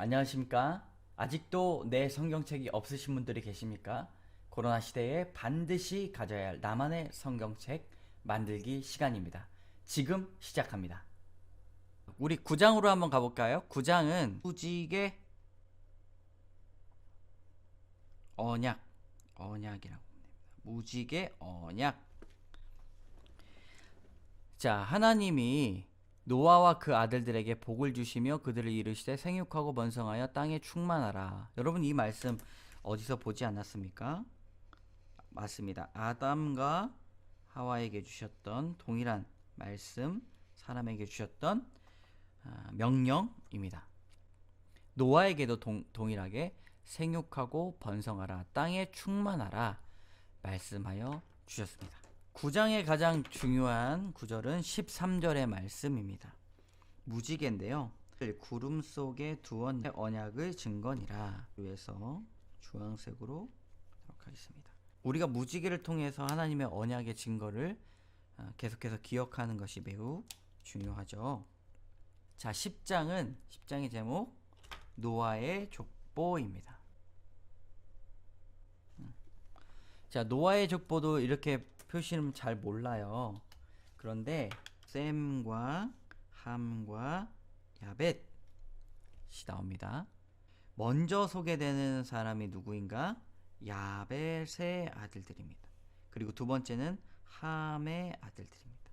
안녕하십니까? 아직도 내 성경책이 없으신 분들이 계십니까? 코로나 시대에 반드시 가져야 할 나만의 성경책 만들기 시간입니다. 지금 시작합니다. 우리 9장으로 한번 가볼까요? 9장은 무지개 언약이라고 합니다. 무지개 언약. 자, 하나님이 노아와 그 아들들에게 복을 주시며 그들을 이르시되 생육하고 번성하여 땅에 충만하라. 여러분 이 말씀 어디서 보지 않았습니까? 맞습니다. 아담과 하와에게 주셨던 동일한 말씀, 사람에게 주셨던 명령입니다. 노아에게도 동일하게 생육하고 번성하라, 땅에 충만하라 말씀하여 주셨습니다. 9장의 가장 중요한 구절은 13절의 말씀입니다. 무지개인데요. 구름 속에 두은 언약의 증거니라. 위에서 주황색으로 하도록 하겠습니다. 우리가 무지개를 통해서 하나님의 언약의 증거를 계속해서 기억하는 것이 매우 중요하죠. 자, 10장의 제목 노아의 족보입니다. 자, 노아의 족보도 이렇게 표시는 잘 몰라요. 그런데 셈과 함과 야벳이 나옵니다. 먼저 소개되는 사람이 누구인가? 야벳의 아들들입니다. 그리고 두 번째는 함의 아들들입니다.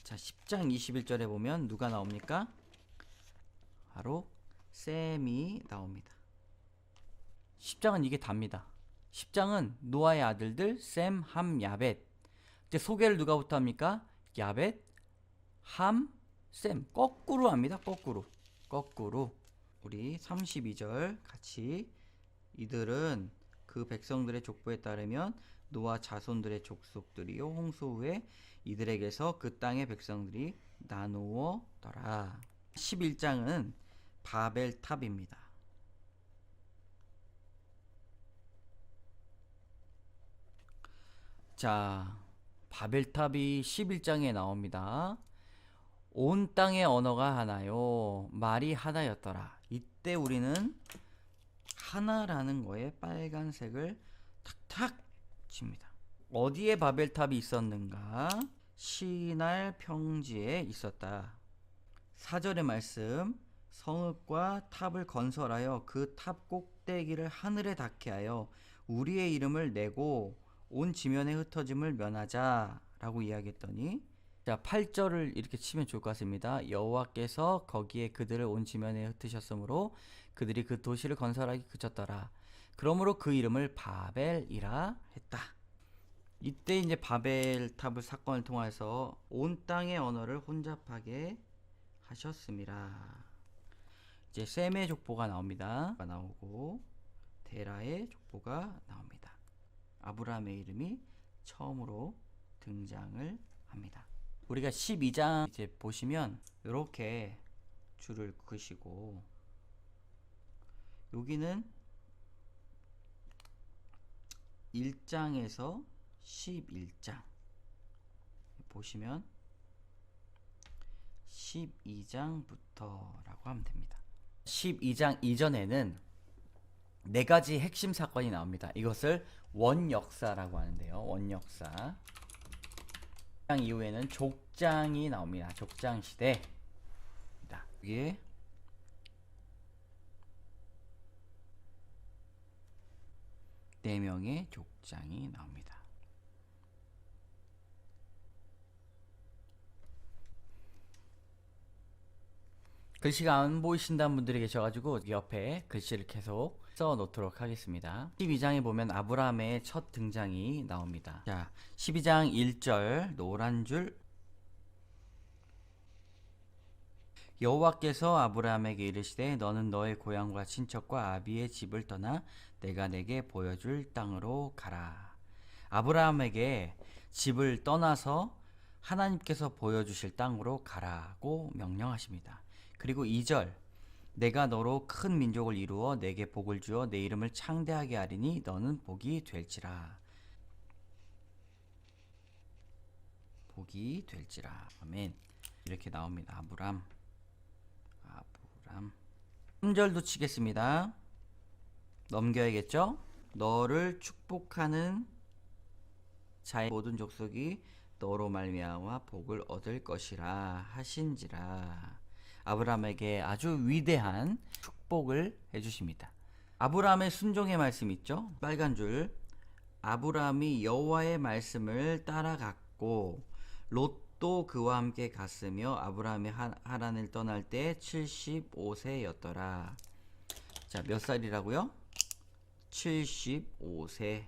자, 10장 21절에 보면 누가 나옵니까? 바로 셈이 나옵니다. 10장은 이게 답니다. 10장은 노아의 아들들 셈, 함, 야벳. 이제 소개를 누가부터 합니까? 야벳, 함, 셈. 거꾸로 합니다. 거꾸로. 우리 32절 같이 이들은 그 백성들의 족보에 따르면 노아 자손들의 족속들이요 홍수 후에 이들에게서 그 땅의 백성들이 나누어더라. 11장은 바벨탑입니다. 자, 바벨탑이 11장에 나옵니다. 온 땅의 언어가 하나요. 말이 하나였더라. 이때 우리는 하나라는 거에 빨간색을 탁탁 칩니다. 어디에 바벨탑이 있었는가? 시날 평지에 있었다. 4절의 말씀, 성읍과 탑을 건설하여 그 탑 꼭대기를 하늘에 닿게 하여 우리의 이름을 내고 온 지면에 흩어짐을 면하자 라고 이야기했더니, 자, 8절을 이렇게 치면 좋을 것 같습니다. 여호와께서 거기에 그들을 온 지면에 흩으셨으므로 그들이 그 도시를 건설하기 그쳤더라. 그러므로 그 이름을 바벨이라 했다. 이때 이제 바벨탑을 사건을 통해서 온 땅의 언어를 혼잡하게 하셨습니다. 이제 셈의 족보가 나오고 데라의 족보가 나옵니다. 아브라함의 이름이 처음으로 등장을 합니다. 우리가 12장 이제 보시면 이렇게 줄을 그으시고, 여기는 1장에서 11장 보시면 12장부터라고 하면 됩니다. 12장 이전에는 네 가지 핵심 사건이 나옵니다. 이것을 원역사라고 하는데요. 원역사. 장 이후에는 족장이 나옵니다. 족장 시대입니다. 여기에 네 명의 족장이 나옵니다. 글씨가 안 보이신다는 분들이 계셔가지고 옆에 글씨를 계속 써 놓도록 하겠습니다. 12장에 보면 아브라함의 첫 등장이 나옵니다. 자, 12장 1절 노란 줄. 여호와께서 아브라함에게 이르시되 너는 너의 고향과 친척과 아비의 집을 떠나 내가 내게 보여줄 땅으로 가라. 아브라함에게 집을 떠나서 하나님께서 보여주실 땅으로 가라고 명령하십니다. 그리고 2절, 내가 너로 큰 민족을 이루어 내게 복을 주어 내 이름을 창대하게 하리니 너는 복이 될지라. 복이 될지라. 아멘. 이렇게 나옵니다. 아브람. 3절도 치겠습니다. 넘겨야겠죠? 너를 축복하는 자의 모든 족속이 너로 말미암아 복을 얻을 것이라 하신지라. 아브라함에게 아주 위대한 축복을 해주십니다. 아브라함의 순종의 말씀 있죠? 빨간 줄. 아브라함이 여호와의 말씀을 따라갔고 롯도 그와 함께 갔으며 아브라함이 하란을 떠날 때 75세였더라. 자, 몇 살이라고요? 75세.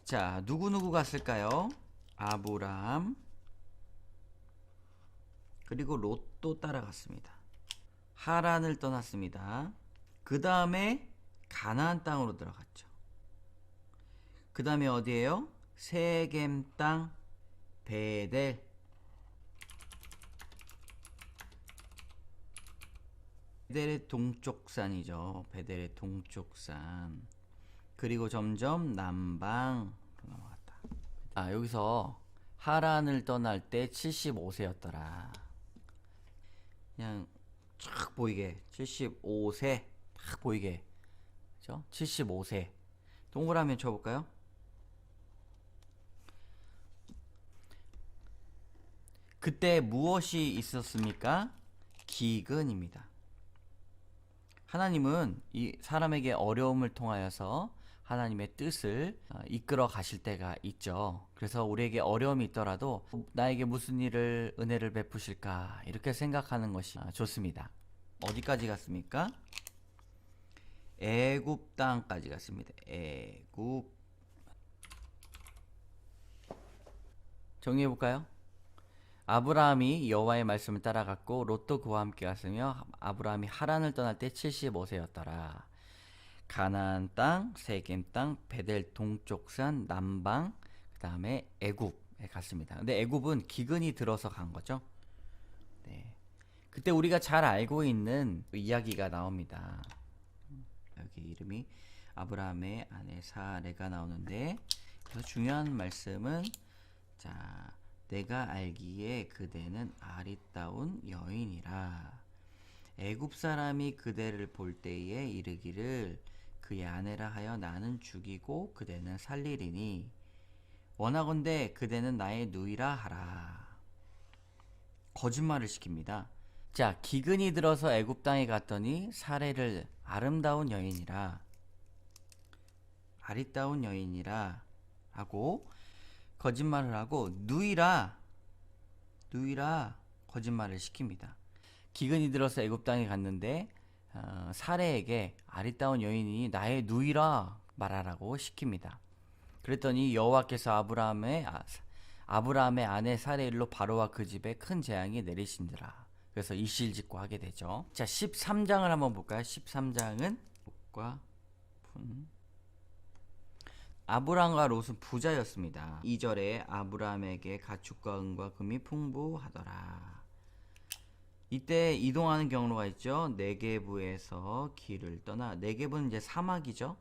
자, 누구 갔을까요? 아브라함 그리고 롯도 따라갔습니다. 하란을 떠났습니다. 그 다음에 가나안 땅으로 들어갔죠. 그 다음에 어디예요? 세겜 땅 베델. 베델의 동쪽산이죠. 베델의 동쪽산. 그리고 점점 남방으로 넘어갔다. 여기서 하란을 떠날 때 75세였더라. 그냥 쫙 보이게 75세 딱 보이게. 그죠? 75세. 동그라미 쳐볼까요? 그때 무엇이 있었습니까? 기근입니다. 하나님은 이 사람에게 어려움을 통하여서 하나님의 뜻을 이끌어 가실 때가 있죠. 그래서 우리에게 어려움이 있더라도 나에게 무슨 일을 은혜를 베푸실까 이렇게 생각하는 것이 좋습니다. 어디까지 갔습니까? 애굽 땅까지 갔습니다. 애굽. 정리해 볼까요? 아브라함이 여호와의 말씀을 따라갔고 롯도 그와 함께 갔으며 아브라함이 하란을 떠날 때 75세였더라. 가나안 땅, 세겜 땅, 베델 동쪽산, 남방, 그 다음에 애굽에 갔습니다. 근데 애굽은 기근이 들어서 간 거죠. 네. 그때 우리가 잘 알고 있는 이야기가 나옵니다. 여기 이름이 아브라함의 아내 사레가 나오는데 그래서 중요한 말씀은 자, 내가 알기에 그대는 아리따운 여인이라. 애굽 사람이 그대를 볼 때에 이르기를 그의 아내라 하여 나는 죽이고 그대는 살리리니 원하건대 그대는 나의 누이라 하라. 거짓말을 시킵니다. 자, 기근이 들어서 애굽 땅에 갔더니 사레를 아름다운 여인이라 아리따운 여인이라 하고 거짓말을 하고 누이라 거짓말을 시킵니다. 기근이 들어서 애굽 땅에 갔는데 사레에게 아리따운 여인이 나의 누이라 말하라고 시킵니다. 그랬더니 여호와께서 아브라함의 아내 사레 일로 바로와 그 집에 큰 재앙이 내리신지라. 그래서 일실직고 하게 되죠. 자, 13장을 한번 볼까요? 13장은 복과 분. 아브라함과 롯은 부자였습니다. 2절에 아브라함에게 가축과 은과 금이 풍부하더라. 이때 이동하는 경로가 있죠. 네게부에서 길을 떠나, 네게부는 이제 사막이죠.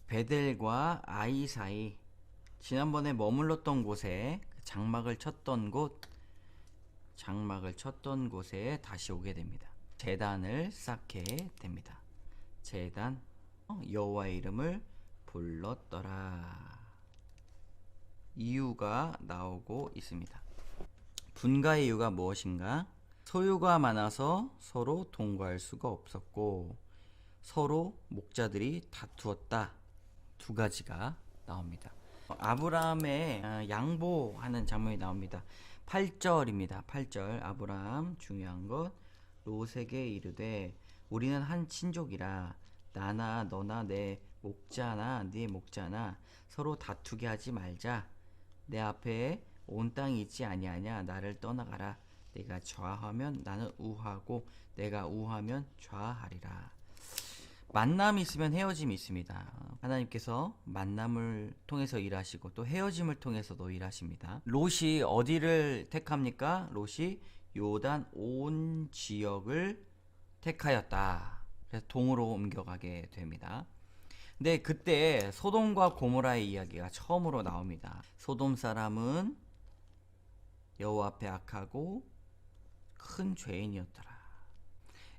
베델과 아이 사이, 지난번에 머물렀던 곳에 장막을 쳤던 곳에 다시 오게 됩니다. 제단을 쌓게 됩니다. 제단, 여호와의 이름을 불렀더라. 이유가 나오고 있습니다. 분가의 이유가 무엇인가? 소유가 많아서 서로 동거할 수가 없었고 서로 목자들이 다투었다. 두 가지가 나옵니다. 아브라함의 양보하는 장면이 나옵니다. 8절입니다. 8절. 아브라함 중요한 것 롯에게 이르되 우리는 한 친족이라 나나 너나 내 목자나 네 목자나 서로 다투게 하지 말자. 내 앞에 온 땅이 있지 아니하냐. 나를 떠나가라. 내가 좌하면 나는 우하고 내가 우하면 좌하리라. 만남이 있으면 헤어짐이 있습니다. 하나님께서 만남을 통해서 일하시고 또 헤어짐을 통해서도 일하십니다. 롯이 어디를 택합니까? 롯이 요단 온 지역을 택하였다. 그래서 동으로 옮겨가게 됩니다. 근데 그때 소돔과 고모라의 이야기가 처음으로 나옵니다. 소돔 사람은 여호와 앞에 악하고 큰 죄인이었더라.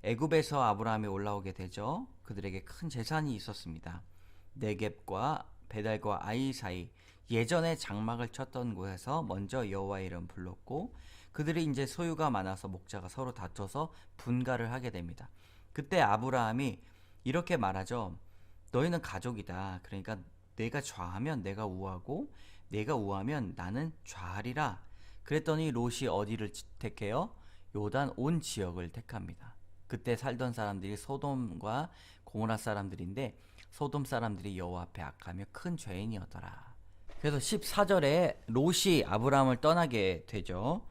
애굽에서 아브라함이 올라오게 되죠. 그들에게 큰 재산이 있었습니다. 네겝과 베달과 아이 사이 예전에 장막을 쳤던 곳에서 먼저 여호와의 이름 불렀고, 그들이 이제 소유가 많아서 목자가 서로 다퉈서 분가를 하게 됩니다. 그때 아브라함이 이렇게 말하죠. 너희는 가족이다. 그러니까 내가 좌하면 내가 우하고 내가 우하면 나는 좌하리라. 그랬더니 롯이 어디를 택해요? 요단 온 지역을 택합니다. 그때 살던 사람들이 소돔과 고모라 사람들인데, 소돔 사람들이 여호와 앞에 악하며 큰 죄인이었더라. 그래서 14절에 롯이 아브라함을 떠나게 되죠.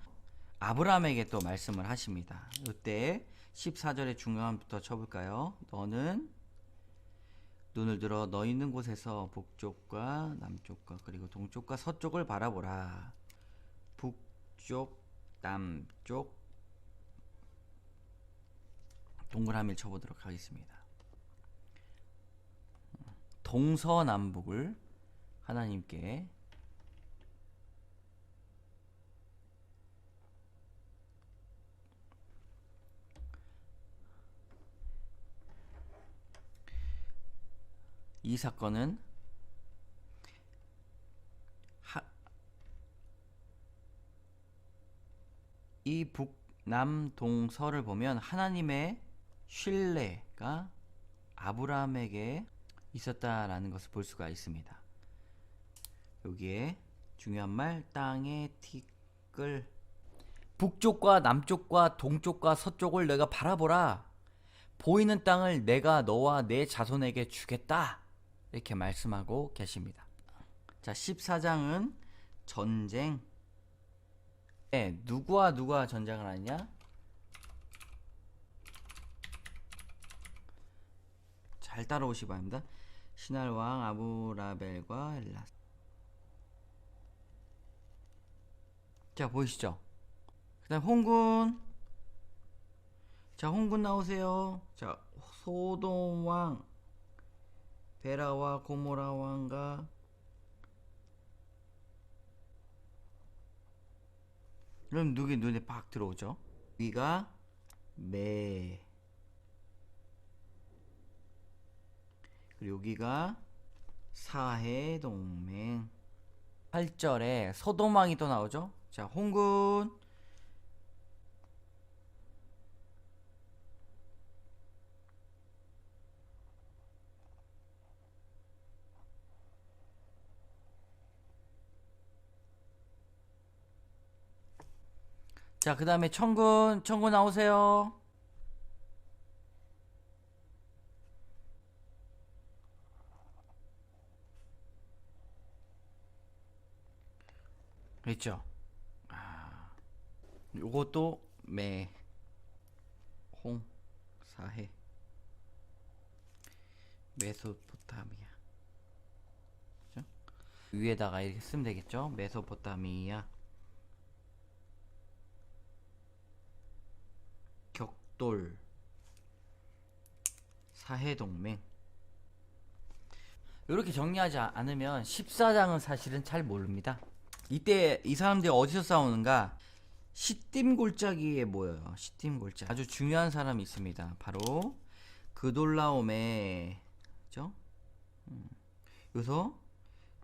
아브라함에게 또 말씀을 하십니다. 이때 14절의 중간부터 쳐볼까요? 너는 눈을 들어 너 있는 곳에서 북쪽과 남쪽과 그리고 동쪽과 서쪽을 바라보라. 북쪽, 남쪽, 동그라미를 쳐보도록 하겠습니다. 동서남북을 하나님께 이 사건은 이 북남동서를 보면 하나님의 신뢰가 아브라함에게 있었다라는 것을 볼 수가 있습니다. 여기에 중요한 말, 땅의 티끌. 북쪽과 남쪽과 동쪽과 서쪽을 내가 바라보라. 보이는 땅을 내가 너와 내 자손에게 주겠다. 이렇게 말씀하고 계십니다. 자, 14장은 전쟁. 네, 누구와 누가 전쟁을 하느냐? 잘 따라오시기 바랍니다. 신할 왕 아브라벨과 엘라스. 자, 보이시죠? 그 다음 홍군. 자, 홍군 나오세요. 자, 소돔 왕 베라와 고모라 왕과 그럼 누구 눈에 팍 들어오죠? 위가 매, 그리고 여기가 사해 동맹. 8절에 소돔 왕이 또 나오죠? 자, 홍군. 자, 그 다음에 청군 나오세요. 그렇죠? 요것도 매, 홍, 사해, 메소포타미아. 그렇죠? 위에다가 이렇게 쓰면 되겠죠? 메소포타미아, 격돌, 사해동맹. 이렇게 정리하지 않으면 14장은 사실은 잘 모릅니다. 이때 이 사람들이 어디서 싸우는가? 시딤 골짜기에 모여요. 시딤 골짜기. 아주 중요한 사람이 있습니다. 바로 그돌라오메. 그죠? 여기서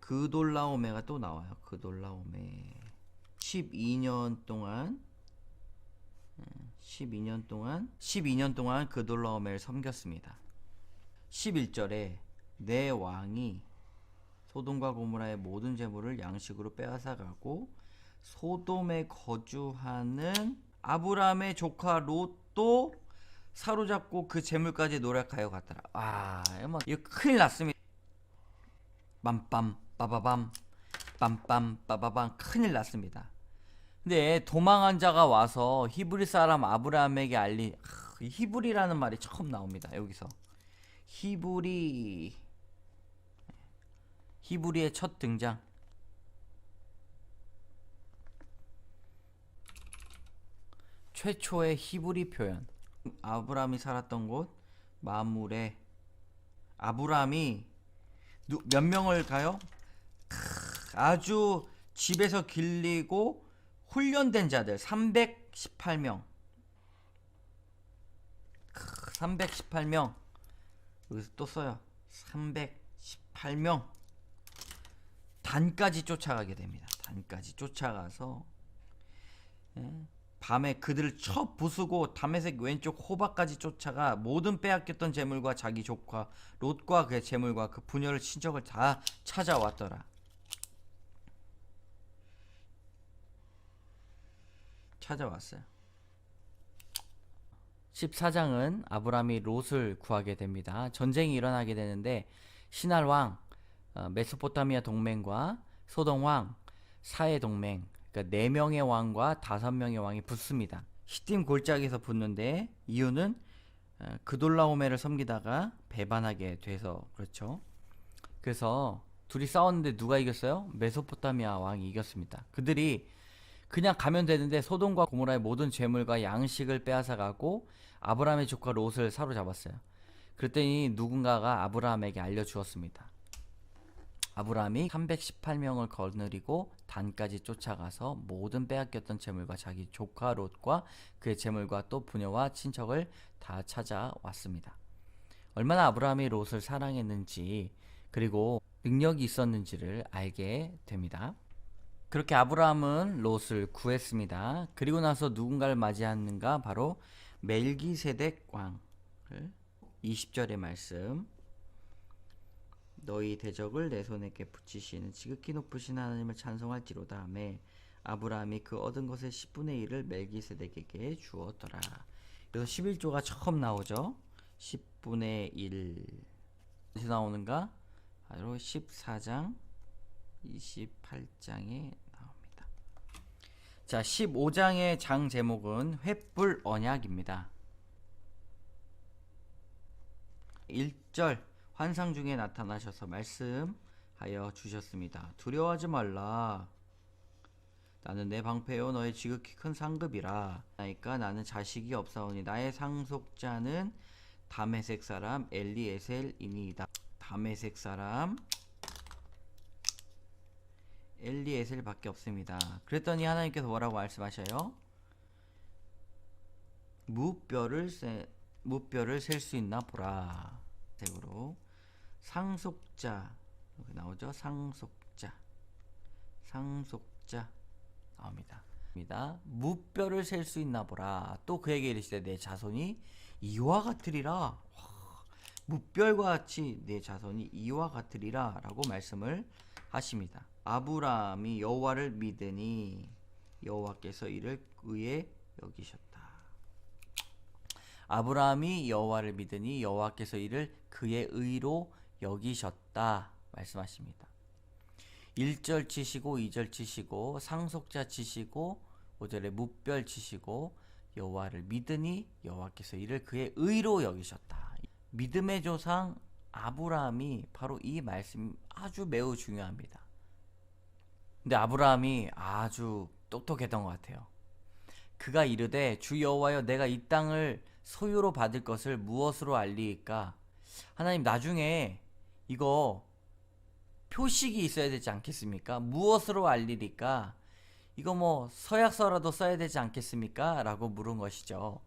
그돌라오메가 또 나와요. 그돌라오메. 12년 동안 그돌라오메를 섬겼습니다. 11절에 내 왕이 소돔과 고모라의 모든 재물을 양식으로 빼앗아 가고 소돔에 거주하는 아브라함의 조카 롯도 사로잡고 그 재물까지 노력하여 갔더라. 이거 큰일 났습니다. 빰빰 빠바밤 빰빰 빠바밤, 큰일 났습니다. 근데 도망한 자가 와서 히브리 사람 아브라함에게 알린, 히브리라는 말이 처음 나옵니다. 여기서 히브리의 첫 등장. 최초의 히브리 표현. 아브라함이 살았던 곳 마므레. 아브라함이 몇 명을 가요? 아주 집에서 길리고 훈련된 자들 318명. 318명. 여기서 또 써요. 318명. 단까지 쫓아가게 됩니다. 단까지 쫓아가서 밤에 그들을 쳐 부수고 다메섹 왼쪽 호바까지 쫓아가 모든 빼앗겼던 재물과 자기 조카 롯과 그의 재물과 그 부녀를 친척을 다 찾아왔더라. 찾아왔어요. 14장은 아브라함이 롯을 구하게 됩니다. 전쟁이 일어나게 되는데 시날 왕 메소포타미아 동맹과 소동 왕 사해 동맹, 그러니까 4명의 왕과 5명의 왕이 붙습니다. 시딤 골짜기에서 붙는데 이유는 그돌라오메를 섬기다가 배반하게 돼서 그렇죠. 그래서 둘이 싸웠는데 누가 이겼어요? 메소포타미아 왕이 이겼습니다. 그들이 그냥 가면 되는데 소돔과 고모라의 모든 재물과 양식을 빼앗아 가고 아브라함의 조카 롯을 사로잡았어요. 그랬더니 누군가가 아브라함에게 알려주었습니다. 아브라함이 318명을 거느리고 단까지 쫓아가서 모든 빼앗겼던 재물과 자기 조카 롯과 그의 재물과 또 부녀와 친척을 다 찾아왔습니다. 얼마나 아브라함이 롯을 사랑했는지 그리고 능력이 있었는지를 알게 됩니다. 그렇게 아브라함은 롯을 구했습니다. 그리고 나서 누군가를 맞이하는가? 바로 멜기세덱 왕을 20절의 말씀. 너희 대적을 내 손에게 붙이시는 지극히 높으신 하나님을 찬송할지로다. 아브라함이 그 얻은 것의 10분의 1을 멜기세덱에게 주었더라. 그래서 11조가 처음 나오죠. 10분의 1. 어디서 나오는가? 바로 14장 28장에 나옵니다. 자, 15장의 장 제목은 횃불 언약입니다. 1절 환상 중에 나타나셔서 말씀하여 주셨습니다. 두려워하지 말라. 나는 내 방패요 너의 지극히 큰 상급이라. 그러니까 나는 자식이 없사오니 나의 상속자는 다메섹 사람 엘리에셀이니이다. 다메섹 사람 엘리에셀밖에 없습니다. 그랬더니 하나님께서 뭐라고 말씀하셔요? 무뼈를 셀 수 있나 보라. 색으로 상속자 여기 나오죠. 상속자 나옵니다. 무뼈를 셀 수 있나 보라. 또 그에게 이르시되 내 자손이 이와 같으리라. 무뼈과 같이 내 자손이 이와 같으리라 라고 말씀을 하십니다. 아브라함이 여호와를 믿으니 여호와께서 이를 의에 여기셨다. 아브라함이 여호와를 믿으니 여호와께서 이를 그의 의로 여기셨다 말씀하십니다. 1절 치시고 2절 치시고 상속자 치시고 5절에 무별 치시고 여호와를 믿으니 여호와께서 이를 그의 의로 여기셨다. 믿음의 조상 아브라함이 바로 이 말씀이 아주 매우 중요합니다. 근데 아브라함이 아주 똑똑했던 것 같아요. 그가 이르되 주 여호와여 내가 이 땅을 소유로 받을 것을 무엇으로 알리이까? 하나님 나중에 이거 표식이 있어야 되지 않겠습니까? 무엇으로 알리리까? 이거 뭐 서약서라도 써야 되지 않겠습니까? 라고 물은 것이죠.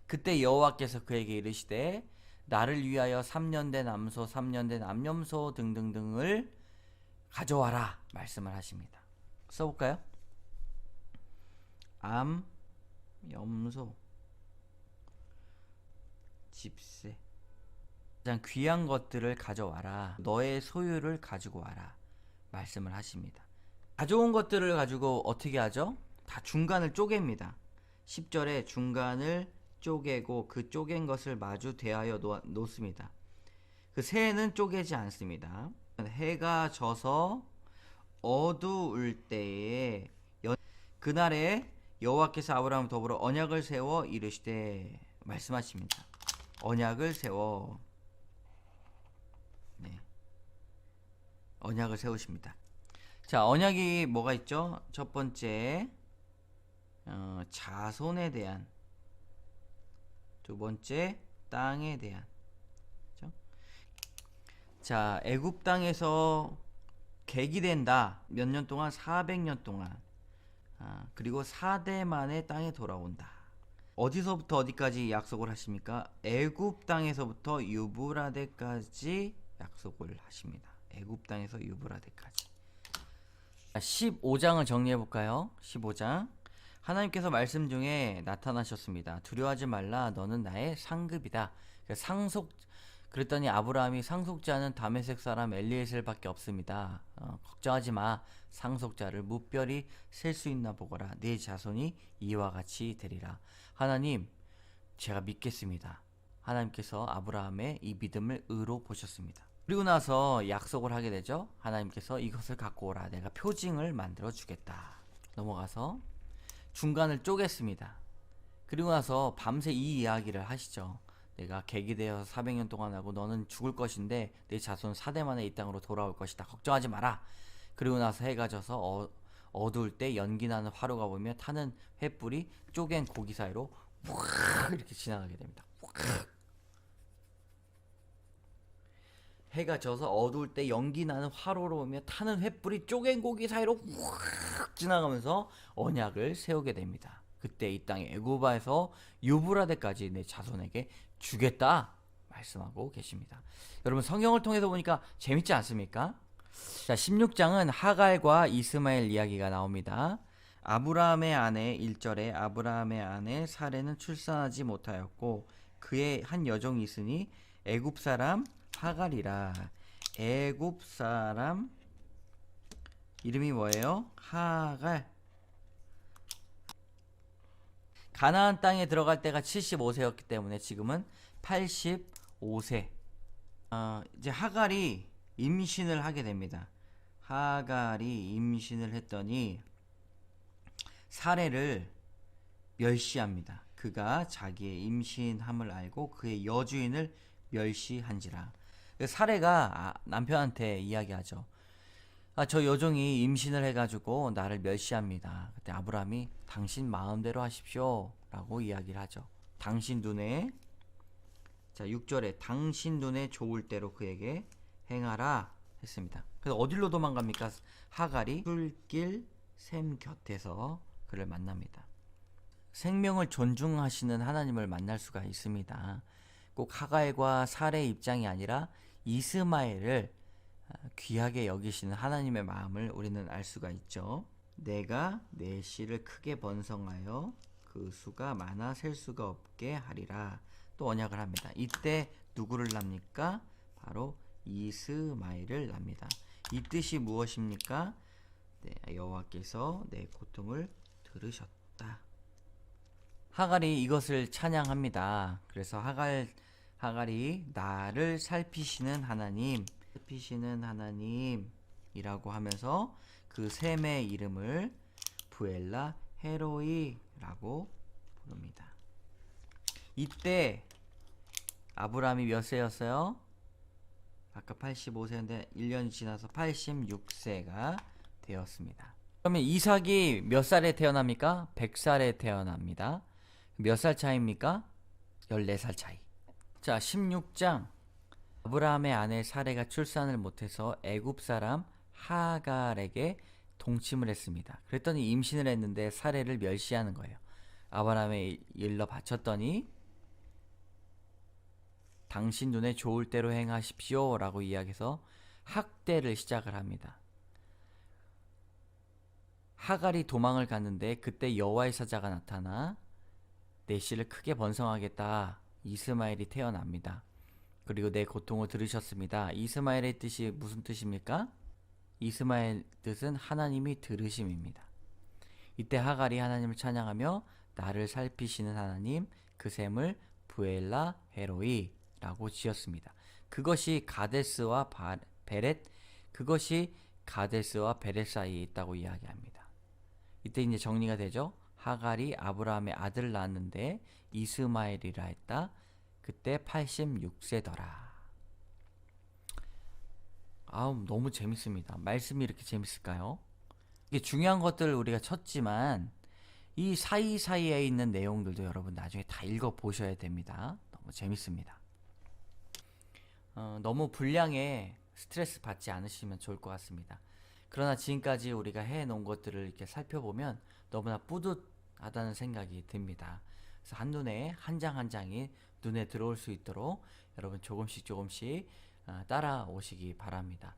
그때 여호와께서 그에게 이르시되 나를 위하여 3년 된 암소 3년 된 암염소 등등등을 가져와라 말씀을 하십니다. 써볼까요? 암, 염소, 집세 가장 귀한 것들을 가져와라. 너의 소유를 가지고 와라 말씀을 하십니다. 가져온 것들을 가지고 어떻게 하죠? 다 중간을 쪼갭니다. 10절에 중간을 쪼개고 그 쪼갠 것을 마주 대하여 놓습니다. 그 새해는 쪼개지 않습니다. 해가 져서 어두울 때에 그날에 여호와께서 아브라함과 더불어 언약을 세워 이르시되 말씀하십니다. 언약을 세워 언약을 세우십니다. 자, 언약이 뭐가 있죠? 첫 번째 자손에 대한, 두 번째 땅에 대한. 그렇죠? 자, 애굽 땅에서 객이 된다. 몇 년 동안? 400년 동안. 그리고 4대 만에 땅에 돌아온다. 어디서부터 어디까지 약속을 하십니까? 애굽 땅에서부터 유브라데까지 약속을 하십니다. 애굽 땅에서 유브라데까지. 15장을 정리해 볼까요? 15장. 하나님께서 말씀 중에 나타나셨습니다. 두려워하지 말라. 너는 나의 상급이다. 그랬더니 아브라함이 상속자는 다메섹 사람 엘리에셀밖에 없습니다. 걱정하지 마. 상속자를 무별히 셀 수 있나 보거라. 네 자손이 이와 같이 되리라. 하나님, 제가 믿겠습니다. 하나님께서 아브라함의 이 믿음을 의로 보셨습니다. 그리고 나서 약속을 하게 되죠. 하나님께서 이것을 갖고 오라. 내가 표징을 만들어 주겠다. 넘어가서 중간을 쪼갰습니다. 그리고 나서 밤새 이 이야기를 하시죠. 내가 객이 되어서 400년 동안 하고 너는 죽을 것인데 내 자손 4대 만에 이 땅으로 돌아올 것이다. 걱정하지 마라. 그리고 나서 해가 져서 어두울 때 연기 나는 화로가 보며 타는 횃불이 쪼갠 고기 사이로 이렇게 지나가게 됩니다. 해가 져서 어두울 때 연기 나는 화로로 보며 타는 횃불이 쪼갠 고기 사이로 지나가면서 언약을 세우게 됩니다. 그때 이 땅의 애굽에서 유브라데까지 내 자손에게 주겠다 말씀하고 계십니다. 여러분 성경을 통해서 보니까 재밌지 않습니까? 자, 16장은 하갈과 이스마엘 이야기가 나옵니다. 아브라함의 아내 1절에 아브라함의 아내 사레는 출산하지 못하였고 그의 한 여종이 있으니 애굽 사람 하갈이라. 애굽 사람 이름이 뭐예요? 하갈. 가나안 땅에 들어갈 때가 75세였기 때문에 지금은 85세. 이제 하갈이 임신을 하게 됩니다. 하갈이 임신을 했더니 사레를 멸시합니다. 그가 자기의 임신함을 알고 그의 여주인을 멸시한지라. 사레가 남편한테 이야기하죠. 저 여종이 임신을 해가지고 나를 멸시합니다. 그때 아브라함이 당신 마음대로 하십시오 라고 이야기를 하죠. 당신 눈에, 자 6절에 당신 눈에 좋을 대로 그에게 행하라 했습니다. 그래서 어디로 도망갑니까? 하갈이 술길 샘 곁에서 그를 만납니다. 생명을 존중하시는 하나님을 만날 수가 있습니다. 꼭 하갈과 사레의 입장이 아니라 이스마엘을 귀하게 여기시는 하나님의 마음을 우리는 알 수가 있죠. 내가 내 씨를 크게 번성하여 그 수가 많아 셀 수가 없게 하리라. 또 언약을 합니다. 이때 누구를 납니까? 바로 이스마엘을 납니다. 이 뜻이 무엇입니까? 여호와께서 내 고통을 들으셨다. 하갈이 이것을 찬양합니다. 그래서 하갈이 나를 살피시는 하나님이라고 하면서 그 셈의 이름을 부엘라 헤로이라고 부릅니다. 이때 아브라함이 몇 세였어요? 아까 85세인데 1년이 지나서 86세가 되었습니다. 그러면 이삭이 몇 살에 태어납니까? 100살에 태어납니다. 몇 살 차이입니까? 14살 차이. 자, 16장. 아브라함의 아내 사레가 출산을 못해서 애굽 사람 하갈에게 동침을 했습니다. 그랬더니 임신을 했는데 사레를 멸시하는 거예요. 아브라함의 일러 바쳤더니 당신 눈에 좋을 대로 행하십시오 라고 이야기해서 학대를 시작을 합니다. 하갈이 도망을 갔는데 그때 여호와의 사자가 나타나 내 씨를 크게 번성하겠다. 이스마엘이 태어납니다. 그리고 내 고통을 들으셨습니다. 이스마엘의 뜻이 무슨 뜻입니까? 이스마엘 뜻은 하나님이 들으심입니다. 이때 하갈이 하나님을 찬양하며 나를 살피시는 하나님 그 셈을 부엘라 헤로이라고 지었습니다. 그것이 가데스와 베렛 사이에 있다고 이야기합니다. 이때 이제 정리가 되죠. 하갈이 아브라함의 아들을 낳았는데 이스마엘이라 했다. 그때 86세더라. 너무 재밌습니다. 말씀이 이렇게 재밌을까요? 이게 중요한 것들을 우리가 쳤지만 이 사이사이에 있는 내용들도 여러분 나중에 다 읽어보셔야 됩니다. 너무 재밌습니다. 너무 분량에 스트레스 받지 않으시면 좋을 것 같습니다. 그러나 지금까지 우리가 해놓은 것들을 이렇게 살펴보면 너무나 뿌듯하다는 생각이 듭니다. 그래서 한눈에 한 장 한 장이 눈에 들어올 수 있도록 여러분 조금씩 따라오시기 바랍니다.